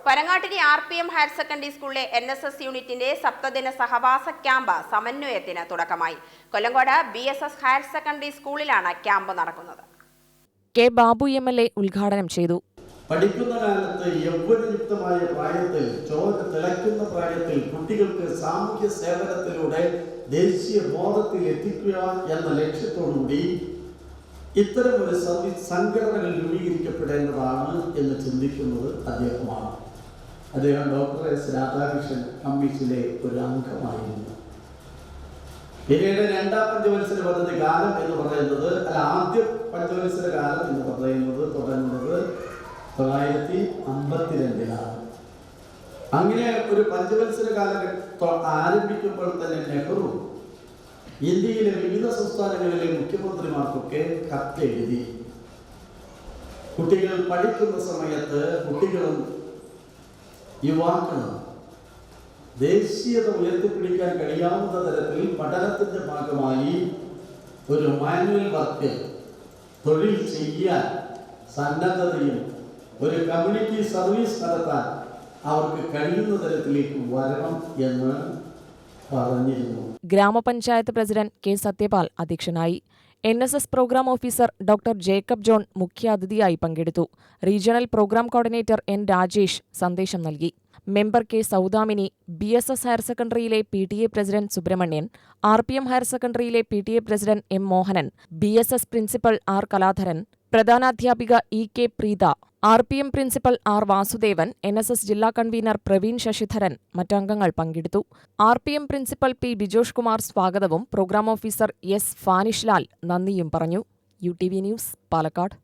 Panangattiri RPM higher secondary സ്കൂളിലെ NSS യൂണിറ്റിന്റെ സപ്തദിന സഹവാസ camp സമന്വയത്തിന് തുടക്കമായി. കൊല്ലങ്കോട് BSS ഹയർ സെക്കൻഡറി സ്കൂളിലാണ് ക്യാമ്പ് നടക്കുന്നത്. കെ ബാബു MLA ഉദ്ഘാടനം ചെയ്തു. പഠിക്കുന്ന കാലത്ത് യൗവനയുക്തമായ പ്രായത്തിൽ ചോര തിളയ്ക്കുന്ന പ്രായത്തിൽ കുട്ടികൾക്ക് സാമൂഹ്യ സേവനത്തിലൂടെ ദേശീയ ബോധത്തിൽ എത്തിക്കുക എന്ന ലക്ഷ്യത്തോടുകൂടി ഇത്തരം ഒരു സംഘടനകൾ രൂപീകരിക്കപ്പെടേണ്ടതാണ് എന്ന് ചിന്തിക്കുന്നത് അദ്ദേഹമാണ്. അദ്ദേഹം ഡോക്ടർ S. രാധാകൃഷ്ണൻ കമ്മീഷനിലെ ഒരു അംഗമായിരുന്നു. പിന്നീട് രണ്ടാം പഞ്ചവത്സര പദ്ധതി കാലം എന്ന് പറയുന്നത് ആദ്യ പഞ്ചവത്സര കാലം എന്ന് പറയുന്നത് തുടങ്ങുന്നത് 1952-ലാണ്. അങ്ങനെ ഒരു പഞ്ചവത്സര കാലഘട്ടം ആരംഭിക്കുമ്പോൾ തന്നെ നെഹ്റു ഇന്ത്യയിലെ വിവിധ സംസ്ഥാനങ്ങളിലെ മുഖ്യമന്ത്രിമാർക്കൊക്കെ കത്തെഴുതി കുട്ടികൾ പഠിക്കുന്ന സമയത്ത് കുട്ടികളും യുവാക്കളും ദേശീയത ഉയർത്തിപ്പിടിക്കാൻ കഴിയാവുന്ന തരത്തിൽ പഠനത്തിൻ്റെ ഭാഗമായി ഒരു മാനുവൽ വർക്ക് തൊഴിൽ ചെയ്യാൻ സന്നദ്ധതയും ഒരു കമ്മ്യൂണിറ്റി സർവീസ് നടത്താൻ അവർക്ക് കഴിയുന്ന തരത്തിലേക്ക് വരണം എന്ന് പറഞ്ഞിരുന്നു. ഗ്രാമപഞ്ചായത്ത് പ്രസിഡന്റ് K. സത്യപാൽ അധ്യക്ഷനായി. NSS programme officer doctor Jacob John മുഖ്യാതിഥിയായി പങ്കെടുത്തു. Regional programme coordinator N. Rajesh സന്ദേശം നൽകി. Member K. Soudamini, BSS higher സെക്കൻഡറിയിലെ PTA president Subramanian, RPM higher സെക്കൻഡറിയിലെ PTA president M. Mohanan, BSS principal R. Kaladharan, പ്രധാനാധ്യാപിക E. K. Preetha, RPM principal R. Vasudevan, NSS ജില്ലാ കൺവീനർ പ്രവീൺ ശശിധരൻ മറ്റംഗങ്ങൾ പങ്കെടുത്തു. RPM principal P. Bijosh Kumar സ്വാഗതവും programme officer S. Fanish Lal നന്ദിയും പറഞ്ഞു. UTV news, Palakkad.